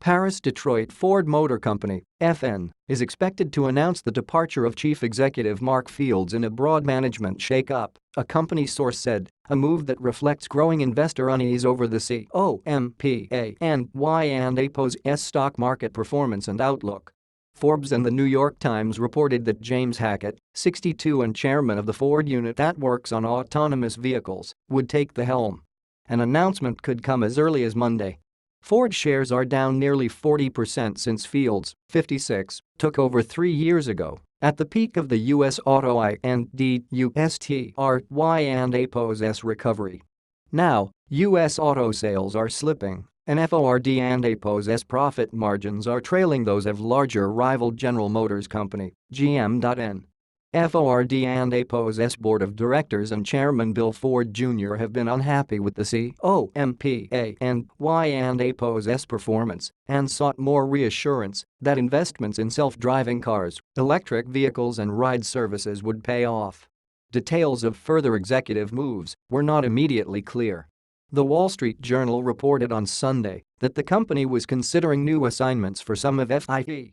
Paris-Detroit Ford Motor Company, FN, is expected to announce the departure of Chief Executive Mark Fields in a broad management shake-up, a company source said, a move that reflects growing investor unease over the COMPA and Y&A's stock market performance and outlook. Forbes and the New York Times reported that James Hackett, 62 and chairman of the Ford unit that works on autonomous vehicles, would take the helm. An announcement could come as early as Monday. Ford shares are down nearly 40% since Fields, 56, took over 3 years ago, at the peak of the U.S. auto Y&A's recovery. Now, U.S. auto sales are slipping, and Ford&A's profit margins are trailing those of larger rival General Motors company, GM. Ford&A's board of directors and chairman Bill Ford Jr. have been unhappy with the COMPA and Y&A's performance and sought more reassurance that investments in self-driving cars, electric vehicles and ride services would pay off. Details of further executive moves were not immediately clear. The Wall Street Journal reported on Sunday that the company was considering new assignments for some of Field's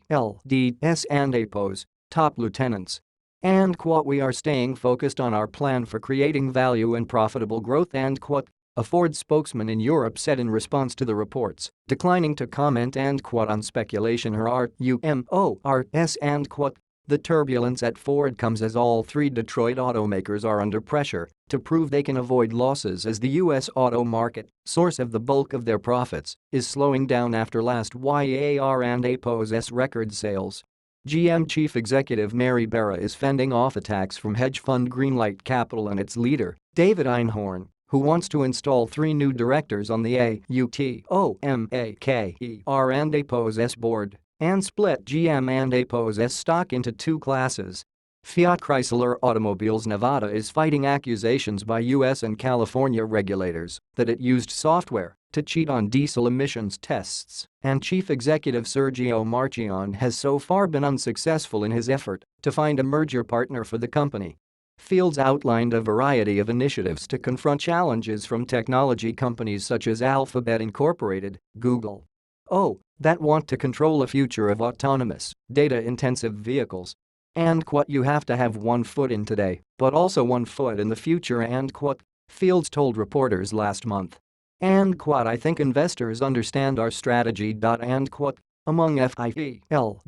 top lieutenants. And "We are staying focused on our plan for creating value and profitable growth," a Ford spokesman in Europe said in response to the reports, declining to comment on speculation or rumors. The turbulence at Ford comes as all three Detroit automakers are under pressure to prove they can avoid losses as the U.S. auto market, source of the bulk of their profits, is slowing down after last Y&A's record sales. GM chief executive Mary Barra is fending off attacks from hedge fund Greenlight Capital and its leader, David Einhorn, who wants to install 3 new directors on the Automakers board and split GM&A's stock into 2 classes. Fiat Chrysler Automobiles Nevada is fighting accusations by U.S. and California regulators that it used software to cheat on diesel emissions tests, and Chief Executive Sergio Marchionne has so far been unsuccessful in his effort to find a merger partner for the company. Fields outlined a variety of initiatives to confront challenges from technology companies such as Alphabet Incorporated, Google, that want to control a future of autonomous, data-intensive vehicles. And "You have to have one foot in today, but also one foot in the future," Fields told reporters last month. "I think investors understand our strategy," among Field's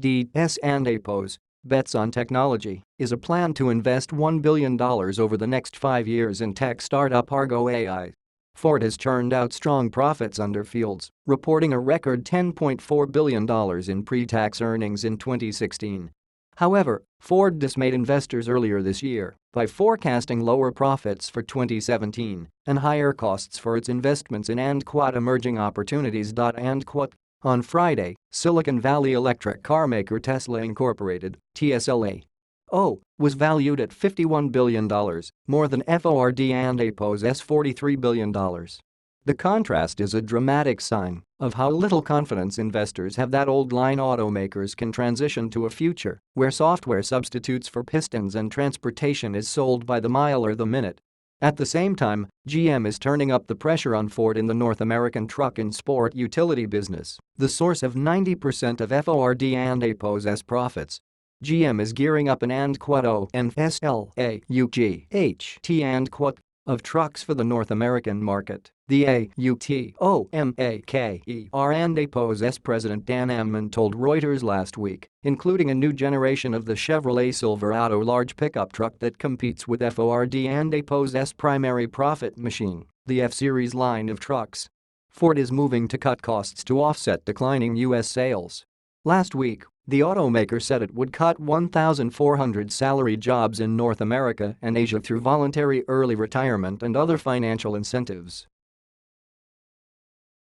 bets on technology is a plan to invest $1 billion over the next 5 years in tech startup Argo AI. Ford has churned out strong profits under Fields, reporting a record $10.4 billion in pre-tax earnings in 2016. However, Ford dismayed investors earlier this year by forecasting lower profits for 2017 and higher costs for its investments in emerging opportunities. On Friday, Silicon Valley electric car maker Tesla Incorporated, TSLA, was valued at $51 billion, more than Ford&A's $43 billion. The contrast is a dramatic sign of how little confidence investors have that old-line automakers can transition to a future where software substitutes for pistons and transportation is sold by the mile or the minute. At the same time, GM is turning up the pressure on Ford in the North American truck and sport utility business, the source of 90% of Ford&A's profits. GM is gearing up an of trucks for the North American market. The Automakers president Dan Ammann told Reuters last week, including a new generation of the Chevrolet Silverado large pickup truck that competes with Ford&A's primary profit machine, the F-Series line of trucks. Ford is moving to cut costs to offset declining U.S. sales. Last week, the automaker said it would cut 1,400 salaried jobs in North America and Asia through voluntary early retirement and other financial incentives.